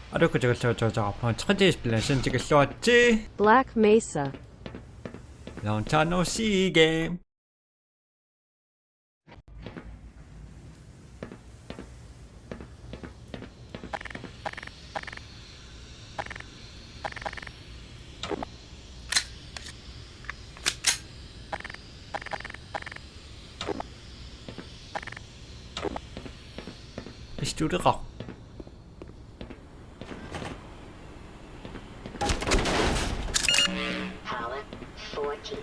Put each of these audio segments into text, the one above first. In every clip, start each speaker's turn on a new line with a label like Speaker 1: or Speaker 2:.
Speaker 1: 아래 저 천재 스플래시는 지금 쏘았지?
Speaker 2: Black Mesa.
Speaker 1: 런차노 시게임 시주르가
Speaker 3: Power 45%.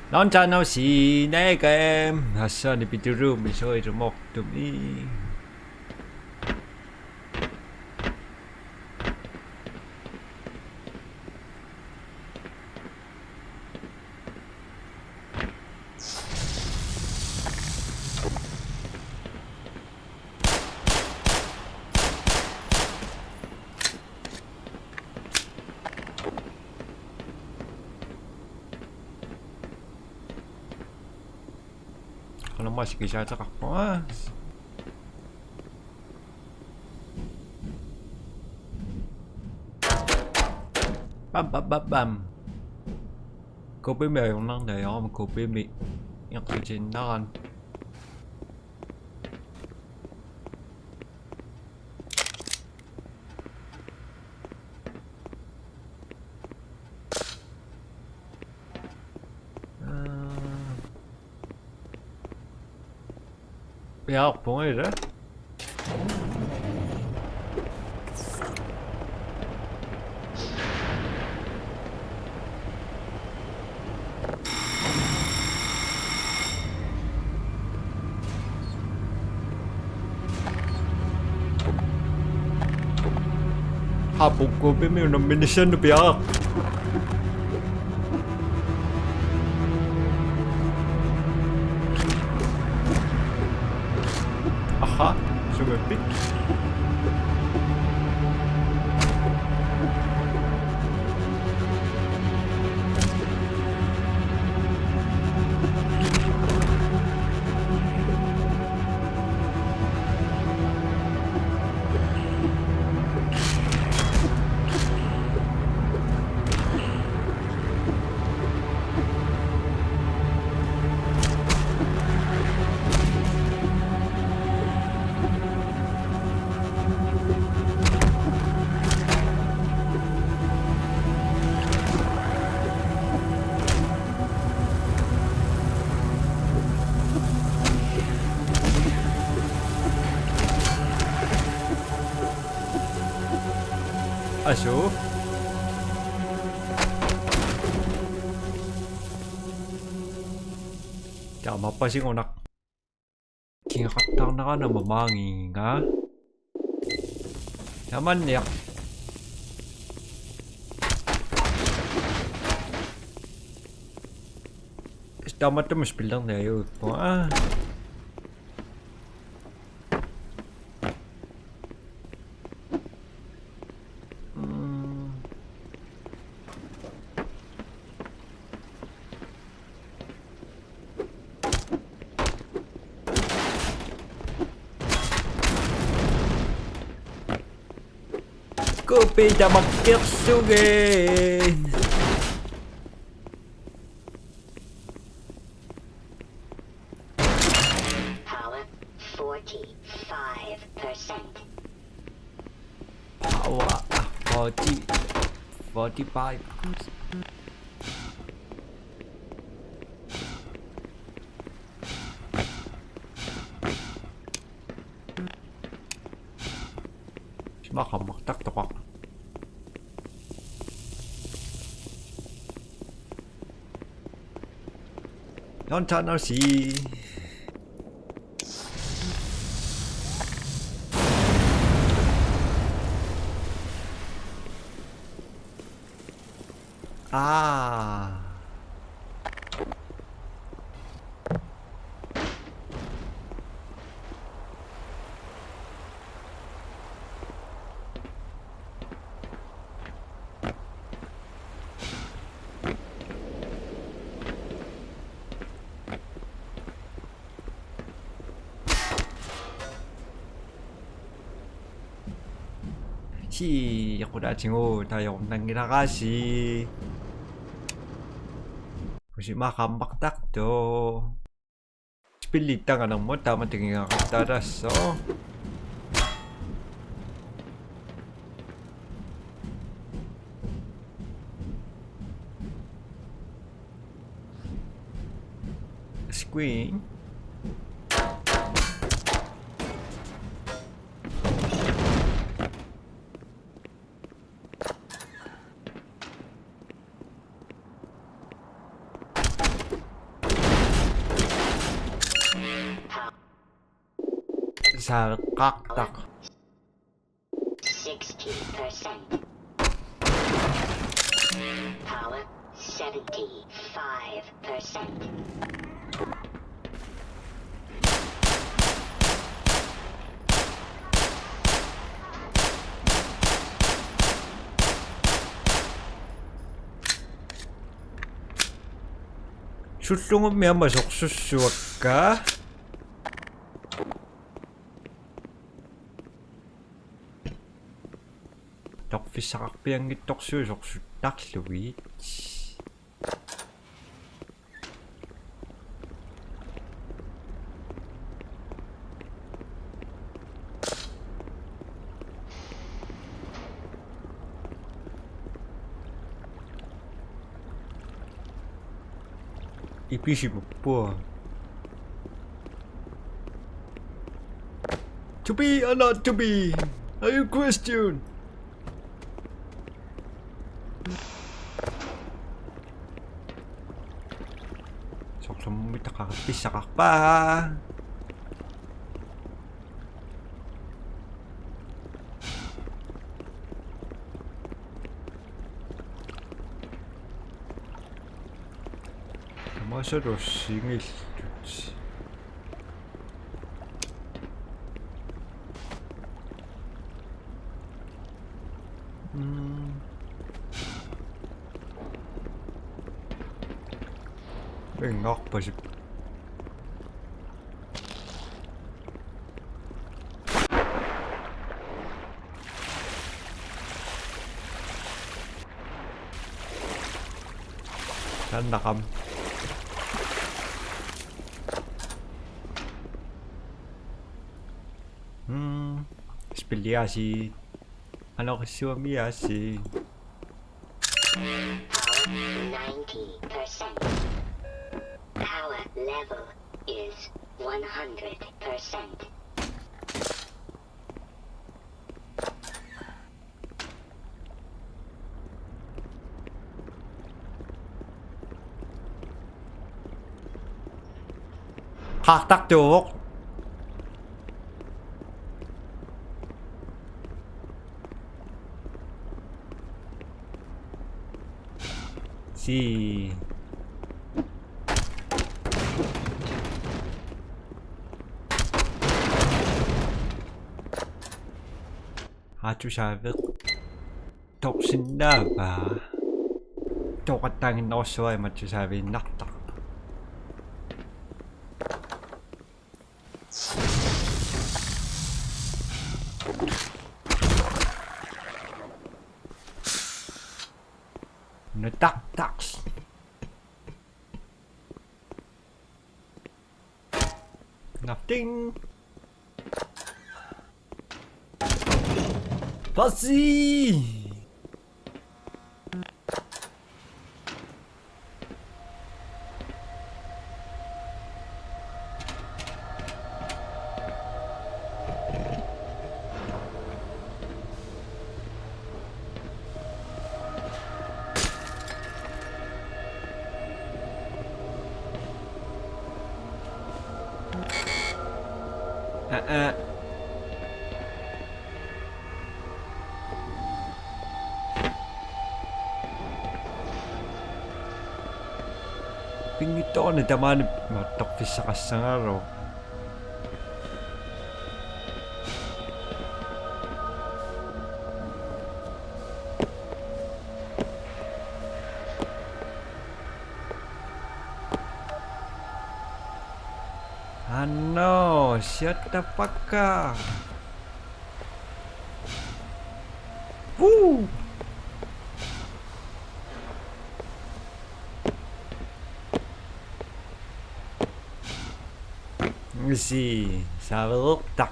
Speaker 1: 런차노 시네게임 아싸니 비드루 미소이르 먹두미 그런 맛이 시작했구만 빰빰빰빰 고비 매운 năng 고비 미 약간 진단 야, 봉이 이래? Habuk bên mình nằm bên sân được bia. Aha, super big. 아쇼. Chào mập ba xin ngon nặc. Kia khắc tăng nó mà mang ngã. Cảm ơn nhé. Está matando me spillan de eu. Ah. Kopi dapat sugen.
Speaker 3: Power 45%.
Speaker 1: Power 45. Mà không mặc tắc tộc. Non cha nó xì. À. Ako na 친구 tayo nang ginakasi. 혹시 막한박닥도 스필리 있다가 너무 다만 되게 따랐어. 스크린 살깍딱
Speaker 3: 60%. Power 75%.
Speaker 1: 술송은 매한번 속수수할까? Dokfisarakpiangi toksuusoksu takluits. Ipisi mo. To be or not to be? Are you question? Soksong may takakapisa pa. Masaro singil tuts. Ngọc bà dịp Saan nakam Spiliasi Ano kasi wamiasi
Speaker 3: Power 90%. Power level is 100%.
Speaker 1: Haktak được Si 아주 잘 독신다 봐 똑같다는 너스와의 맞추 사비 낙다 nó tắc nothing Pussy Pingito na daman matokfis sa kasangaro. Ano? Shut the fuck up. Woo! Sì, saluta.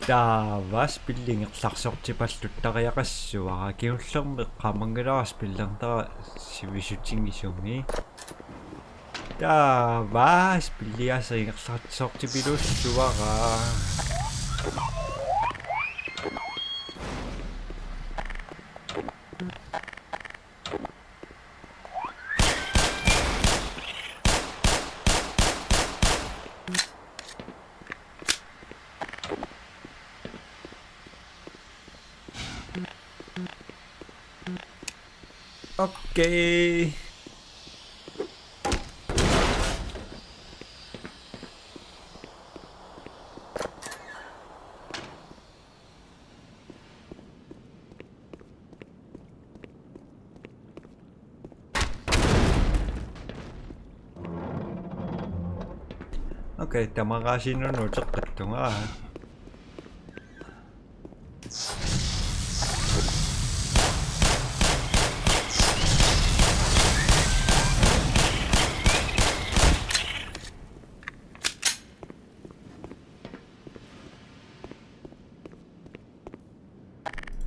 Speaker 1: Taavas pillingerlarsortipalluttariaqassuara kiullermi qamangilaras pillertara sivisutsingisumi taavas pilliaseringerlarsortipilussuara okei. Okei, tamaqasinunu teqqattunga.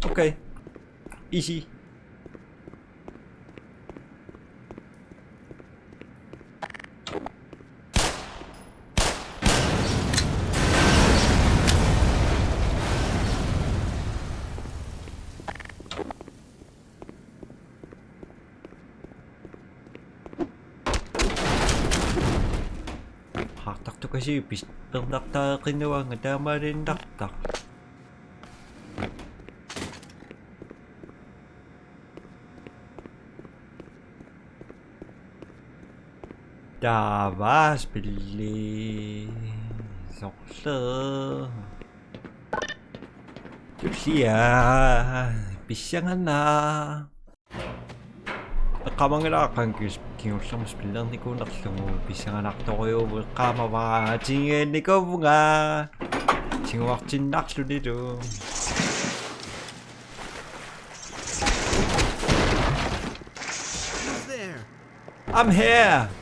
Speaker 1: Okei. Easy. Hartartukasi pistertartaaqinuanga taamaalintartaq. Taavas pilli sorler. Tullia pissangana. Qamangilaaqankius kiullermus pillernikunnerlugu pissanganartoriuvu qaamavaa tingeennikupunga. Tinguartinnarlunilu. I'm here.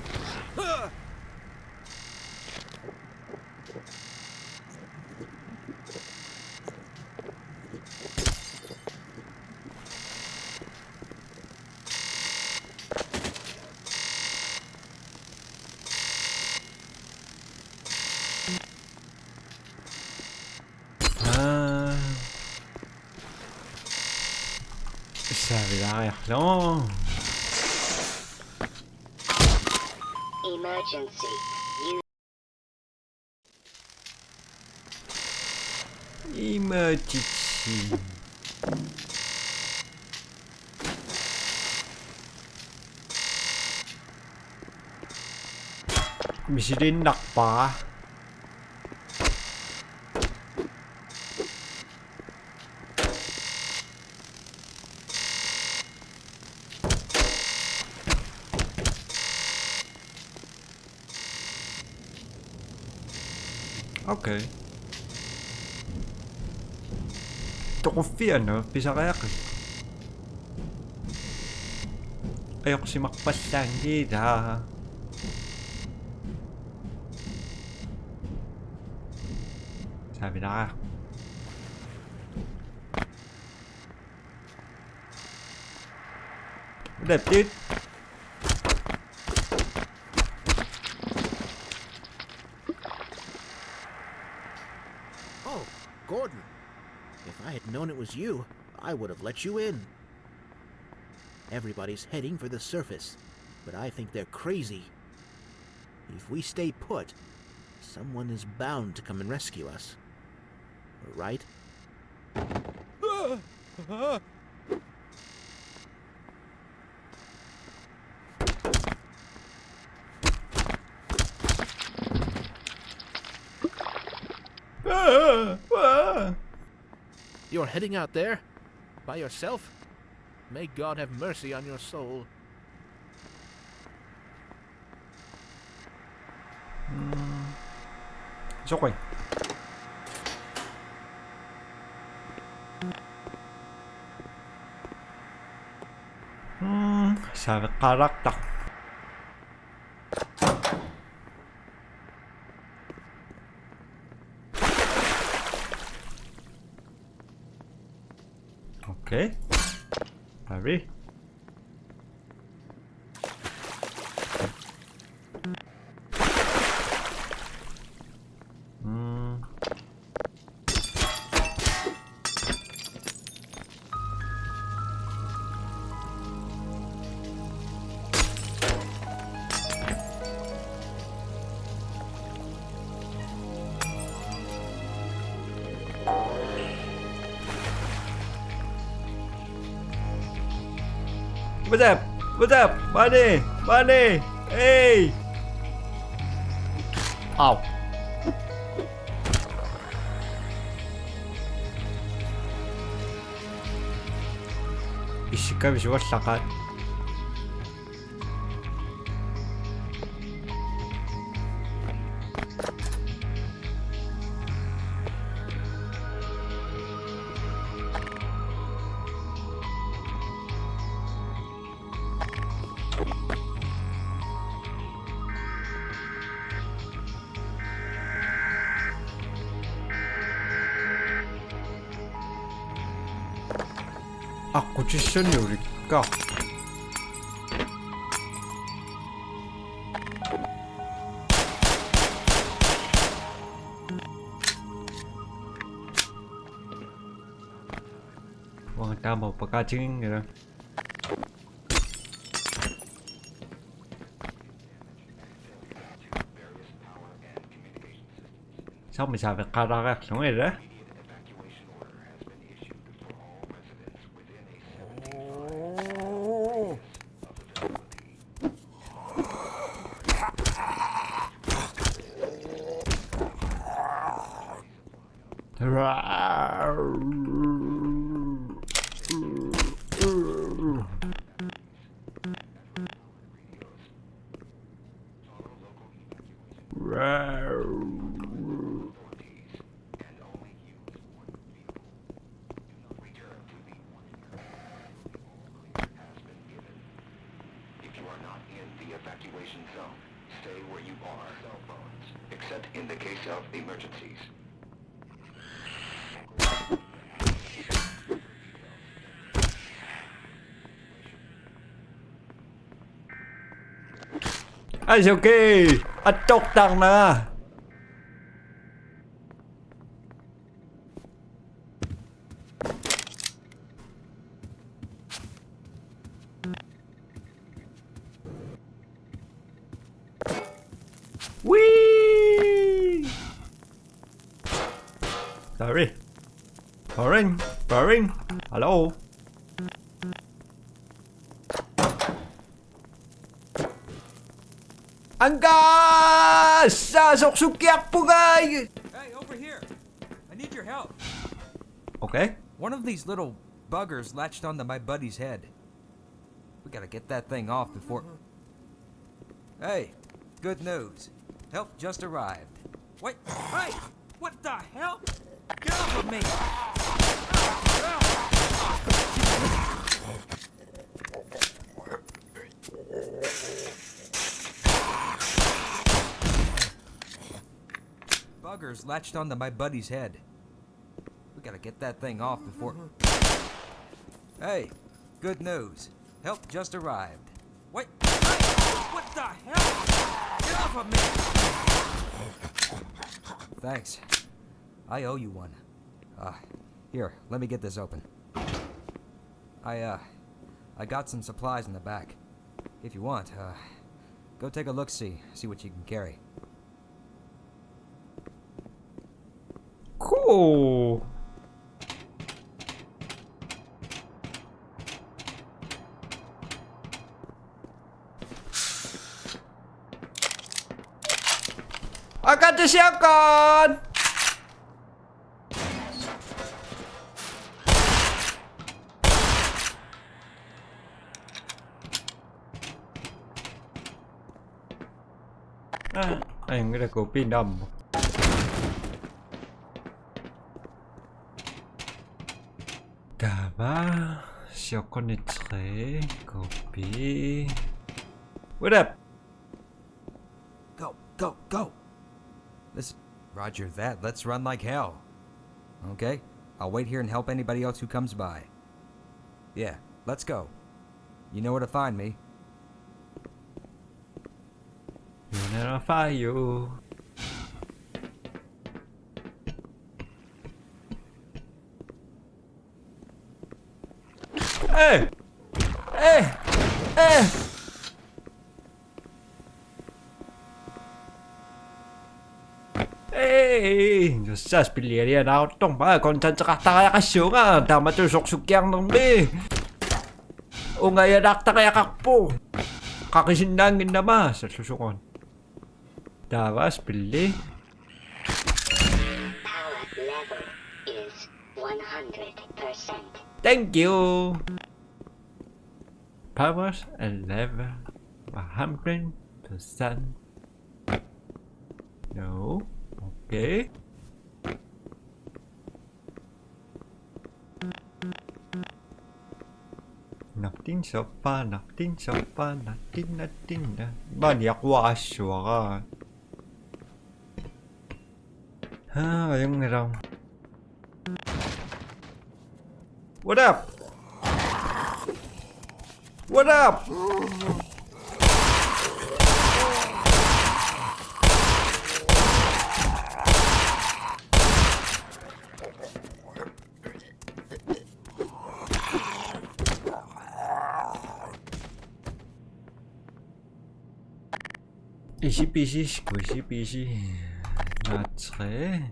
Speaker 1: Savilaariarlu.
Speaker 3: Emergency.
Speaker 1: Emergency. Misilinarpaa. Okay. Toquffianu pisariaqi. Ayoqsimarpallaangiila. Savilaria. That's it.
Speaker 2: Oh, Gordon. If I had known it was you, I would have let you in. Everybody's heading for the surface, but I think they're crazy. If we stay put, someone is bound to come and rescue us. Right? You're heading out there? By yourself? May God have mercy on your soul.
Speaker 1: Rồi. Sao karakter. Okay. Hurry. What's up? Bunny! Hey! Ow. 이씨값이 죽었다가 고치션이 우리가 ta một ca chứng rồi đó. Sao mình xài được camera xuống này đó?
Speaker 4: Except in the case of emergencies.
Speaker 1: Anh ok, anh chọc thằng nè. Whee! Sorry. Boring. Hello. Angga! Sasok sukiak po guy!
Speaker 5: Hey, over here! I need your help.
Speaker 1: Okay.
Speaker 5: One of these little buggers latched onto my buddy's head. We gotta get that thing off before... Hey, good news. Help just arrived. Wait, hey! What the hell? Get off of me! Buggers latched onto my buddy's head. We gotta get that thing off before... Hey, good news. Help just arrived. Wait, hey! What the hell? Get off of me! Thanks. I owe you one. Here, let me get this open. I got some supplies in the back. If you want, go take a look-see, see what you can carry.
Speaker 1: Cool. Akan disiapkan. Anh cái là cổ pin đầm. Ça va. Si on connaîtrait. Copy. What up?
Speaker 5: Go, go, go! Listen, roger that. Let's run like hell. Okay? I'll wait here and help anybody else who comes by. Yeah, let's go. You know where to find me.
Speaker 1: You never fire you. Hey! Hey! Hey! Hey! Sa spilleria na tong ba kontan sa kaya kasyo nga tama to sok-sukyang ng be. O nga yadak ta kaya kakpo. Kakisindangin na ba sa susukon. Dawa spille.
Speaker 3: Power level is 100%.
Speaker 1: Thank you. Power level 100%. No. Okay. Nothing so far, nothing so far, nothing. Ba di ako aswa ka. Ha, yung niraw. What up? What up? Easy peasy, squishy peasy. Natre.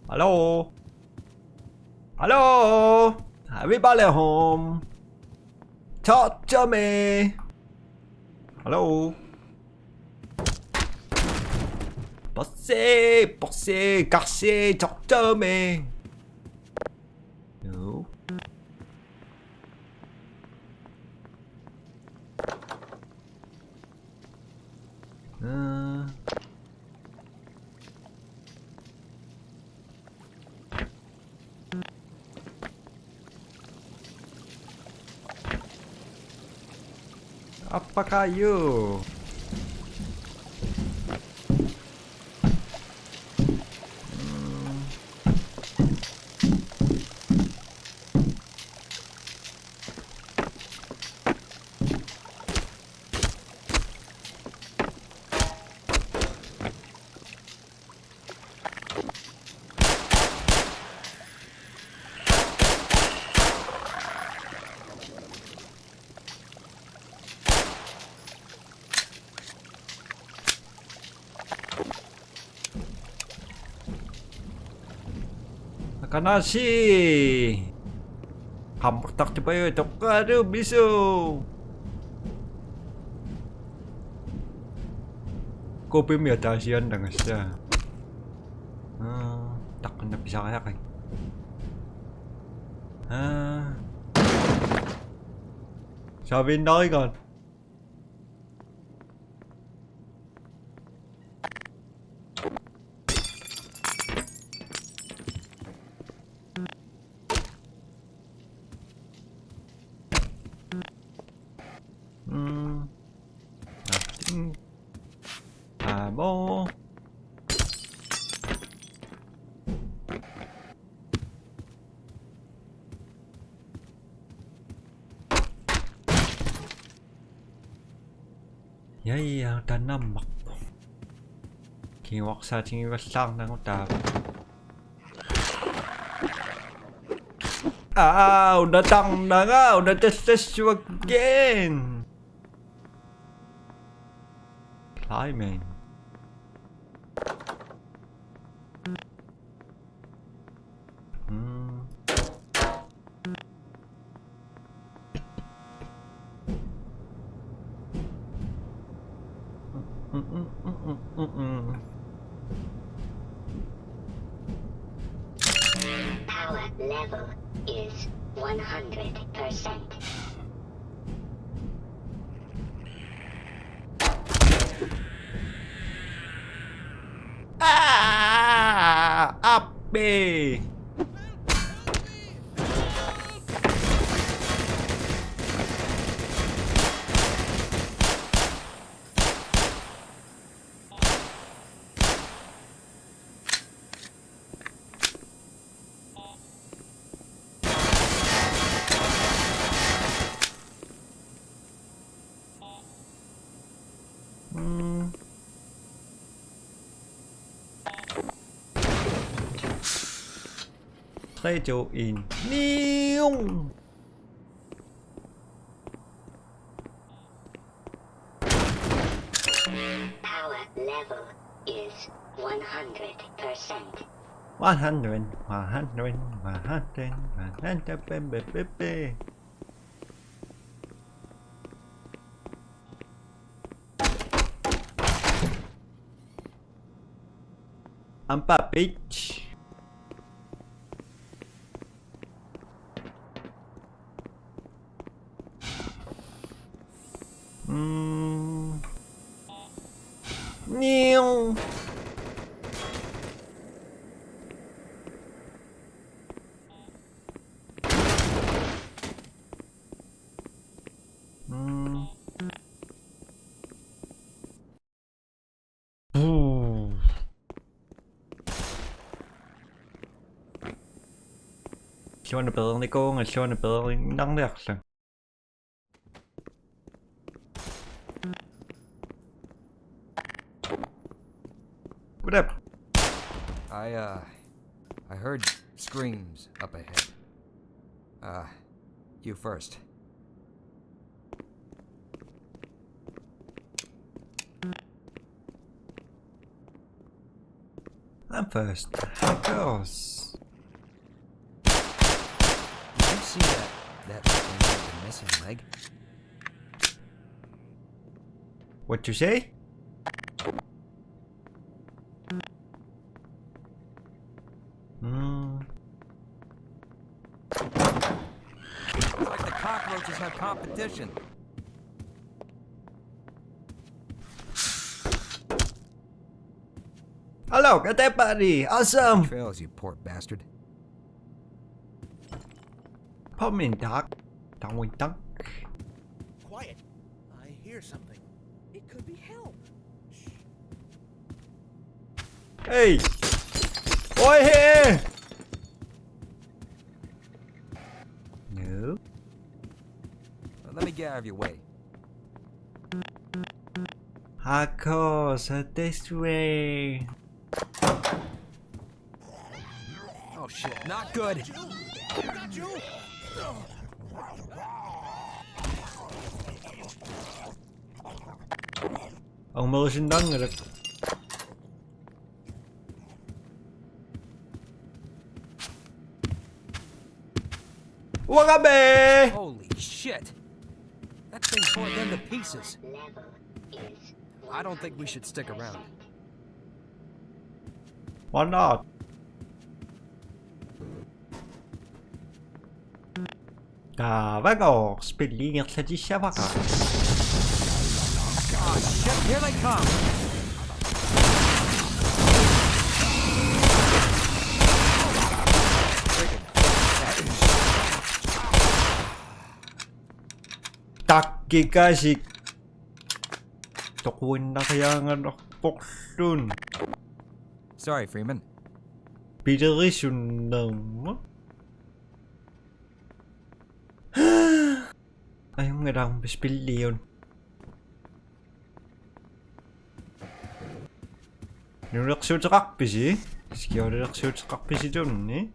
Speaker 1: Hello? Hello? Everybody home? Talk to me! Hello? Bossy, Garcia, talk to me! No. Apa kayu? Kanashi! Hamburtak ba yun? Tokado, biso! Kopi mo yata siya na nga siya. Takkan na bisa kaya kay. Sabihin na kayo kan. Nothing. Amo. Yaya, tanamak po. Kiwak sa ating iwasang ng utap. Datang na nga! Natastas you again! Climbing.
Speaker 3: Power level is 100%.
Speaker 1: Appi! Radio in. Neong!
Speaker 3: Power level is 100%.
Speaker 1: 100. Ampa bitch. Neong. Sjovne bedre end i går, og sjovne bedre end nogen der. What up?
Speaker 5: I heard screams up ahead. You first.
Speaker 1: I'm first. Of course.
Speaker 5: Did you see that thing with the missing leg?
Speaker 1: What you say?
Speaker 5: It's like the cockroaches have competition.
Speaker 1: Hello, get that buddy. Awesome.
Speaker 5: Trails, you poor bastard.
Speaker 1: Put me in dark. Don't we dunk?
Speaker 2: Quiet. I hear something.
Speaker 6: It could be help.
Speaker 1: Hey! Boy here! No.
Speaker 5: Let me get out of your way.
Speaker 1: Of course, this way.
Speaker 5: Oh shit, not good.
Speaker 2: Got you!
Speaker 1: Ông mơ sinh đăng rồi. Wagabe!
Speaker 5: Holy shit! That thing tore them to pieces.
Speaker 3: Level is
Speaker 5: I don't think we should stick around.
Speaker 1: Why not? Vago, spilling at the Shavaka.
Speaker 5: Oh shit, here they come!
Speaker 1: Takikashi. Tukuin na kaya nga nakpoksun.
Speaker 5: Sorry, Freeman.
Speaker 1: Biderisyon ng... Ayaw nga lang bispili yun. Nireaksyon sa kakpis eh. Sige ako nireaksyon sa kakpis dun eh.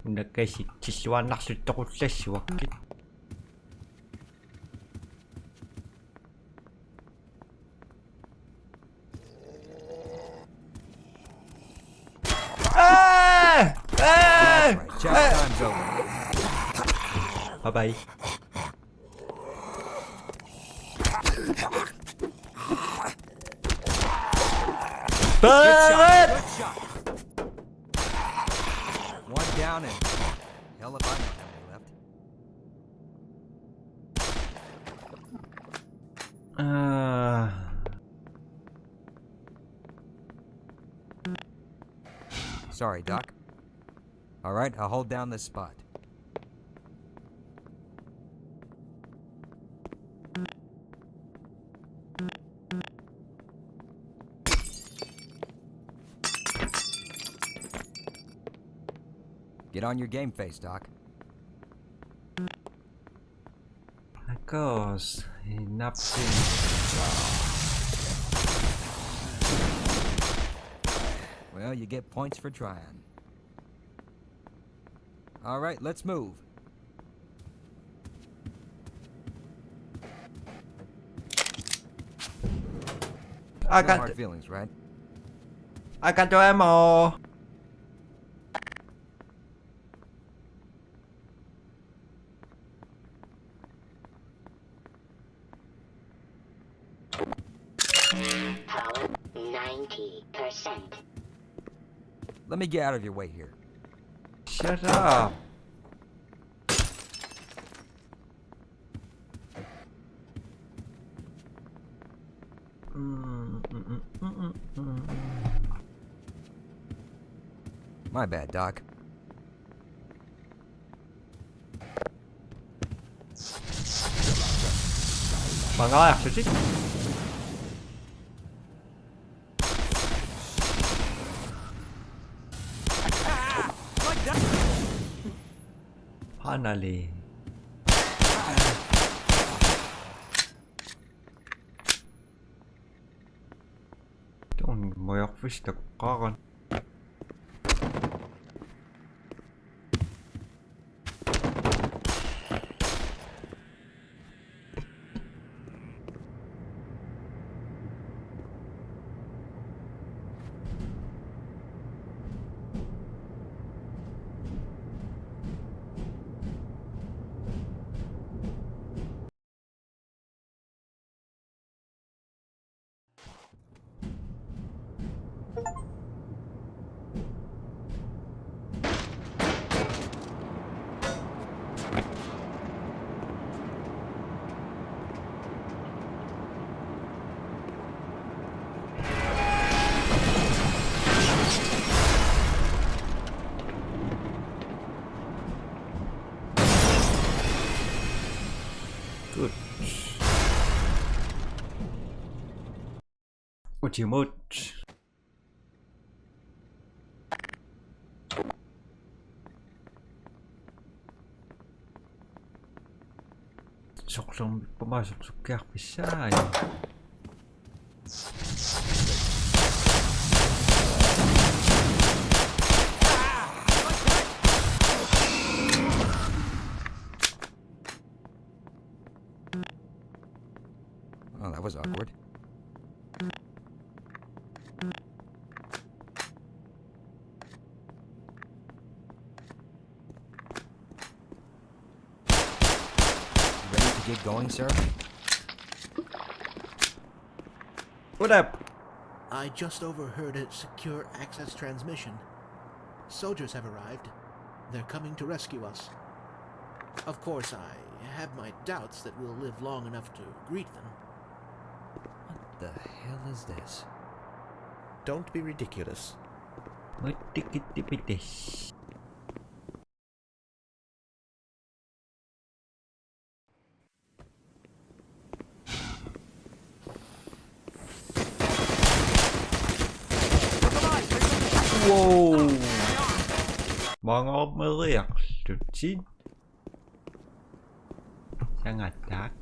Speaker 1: Nagkasi siswa naksulta ko sa siwakit.
Speaker 5: Right, chow time's over.
Speaker 1: Bye-bye.
Speaker 5: Good shot. One down and hell if I know how many left. Sorry, Doc. All right, I'll hold down this spot. Get on your game face, Doc.
Speaker 1: Because nothing.
Speaker 5: Well, you get points for trying. All right, let's move.
Speaker 1: I
Speaker 5: No
Speaker 1: got
Speaker 5: hard feelings, right?
Speaker 1: your ammo.
Speaker 3: Power 90%.
Speaker 5: Let me get out of your way here.
Speaker 1: Shut up.
Speaker 5: My bad, Doc.
Speaker 1: Mga actually. Finally. Don't må jeg forstå karen. Good. Ultimate. Sok lang pumasok sa kaya bisa ya.
Speaker 5: Oh, that was awkward. Ready to get going, sir?
Speaker 1: What up?
Speaker 2: I just overheard a secure access transmission. Soldiers have arrived. They're coming to rescue us. Of course, I have my doubts that we'll live long enough to greet them.
Speaker 5: What the hell is this?
Speaker 2: Don't be ridiculous.
Speaker 1: What this? Wow. Mga meriak Lucin. Sangat dark.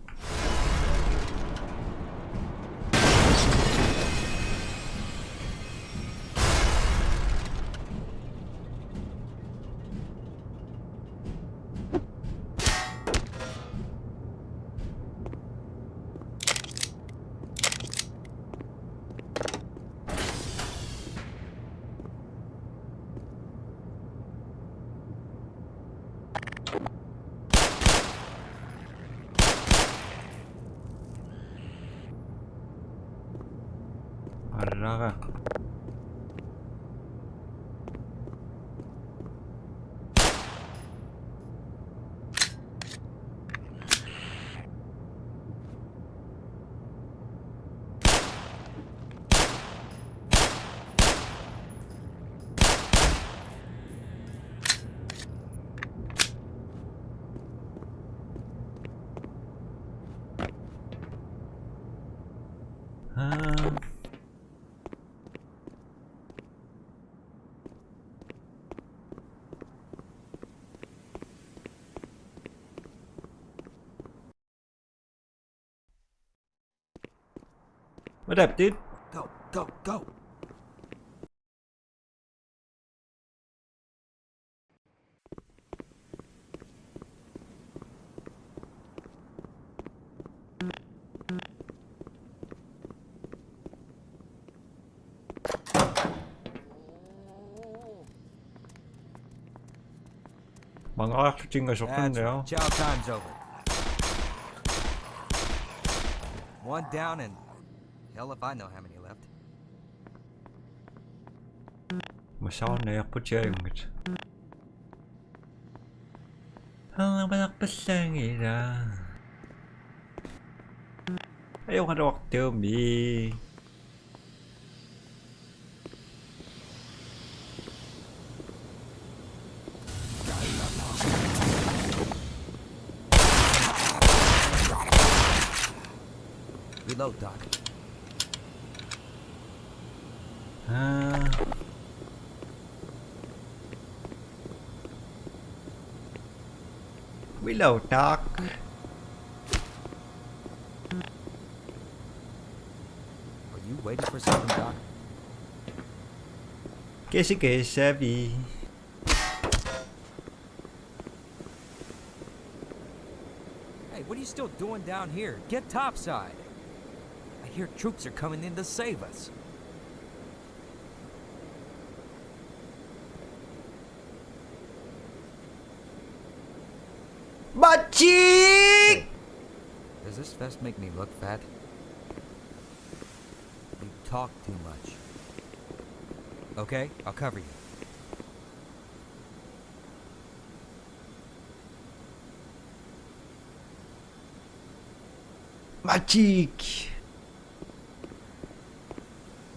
Speaker 1: Araka. Ah. Đẹp chứ.
Speaker 5: Go, go, go.
Speaker 1: 뭔가 특징가
Speaker 5: That's
Speaker 1: 좋겠네요.
Speaker 5: right. Chow time's over. One down and hell if I know how many left.
Speaker 1: 뭐 싸웠네 약부지하는 거지. 하나바닥 불쌍이라. ayoko waktu mi.
Speaker 5: Reload, Doc.
Speaker 1: Ah. Reload, Doc.
Speaker 5: Are you waiting for something, Doc?
Speaker 1: Que sabe.
Speaker 5: Hey, what are you still doing down here? Get topside. I hear troops are coming in to save us.
Speaker 1: Magic!
Speaker 5: Does this vest make me look fat? You talk too much. Okay, I'll cover you.
Speaker 1: Magic!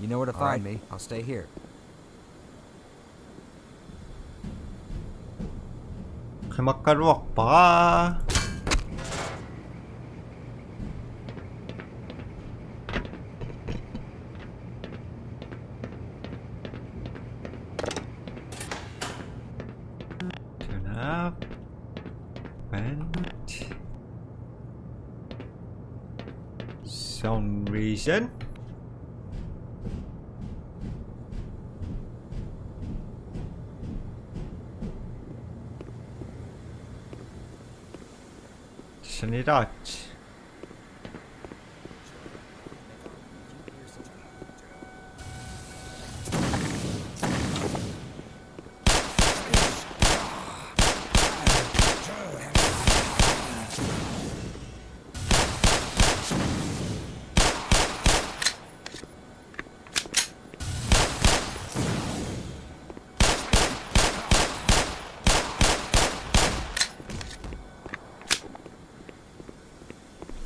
Speaker 5: You know where to find me. I'll stay here.
Speaker 1: Magkaluwak pa. Turn up. Vent. Some reason. Sanidade.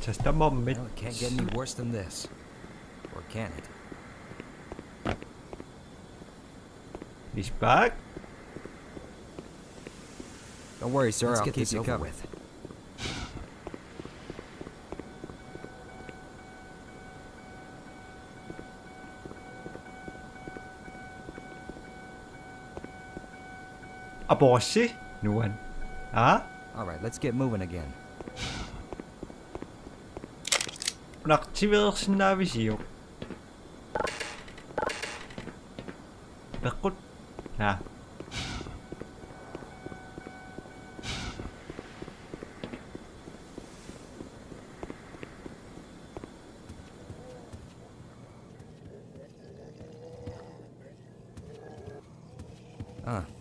Speaker 1: Just a moment.
Speaker 5: Well, it can't get any worse than this. Or can it?
Speaker 1: He's back.
Speaker 5: Don't worry, sir.
Speaker 6: Let's
Speaker 5: I'll
Speaker 6: get
Speaker 5: keep
Speaker 6: this
Speaker 5: you
Speaker 6: over
Speaker 5: covered.
Speaker 6: with.
Speaker 1: A bossy? No one. Ah?
Speaker 5: All right, let's get moving again.
Speaker 1: Onactiveer sinabi siyo. Bakit? Ha?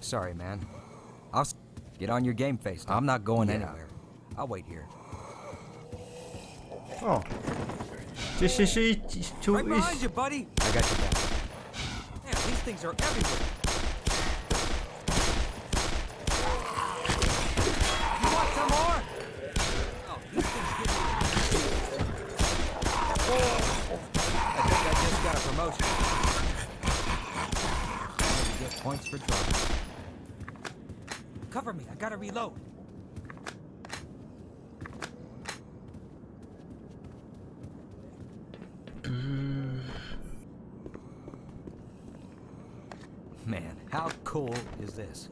Speaker 5: Sorry, man. Get on your game face. I'm not going anywhere. I'll wait here.
Speaker 1: Oh. This is two
Speaker 5: Right behind
Speaker 1: is.
Speaker 5: you, buddy. I got your back. Man, these things are everywhere. You want some more? Oh, these things give me. I think I just got a promotion. You get points for trouble. Cover me. I gotta reload. How cool is this?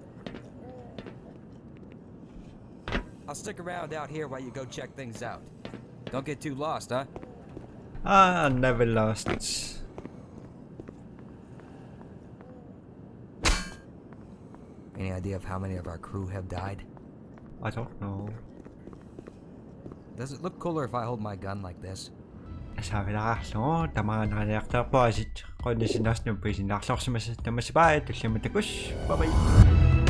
Speaker 5: I'll stick around out here while you go check things out. Don't get too lost, huh?
Speaker 1: Ah, never lost.
Speaker 5: Any idea of how many of our crew have died?
Speaker 1: I don't know.
Speaker 5: Does it look cooler if I hold my gun like this?
Speaker 1: Sabi na no, tama na reactor po. Kondisyonas nyo po sinaksak sa mas bye bye.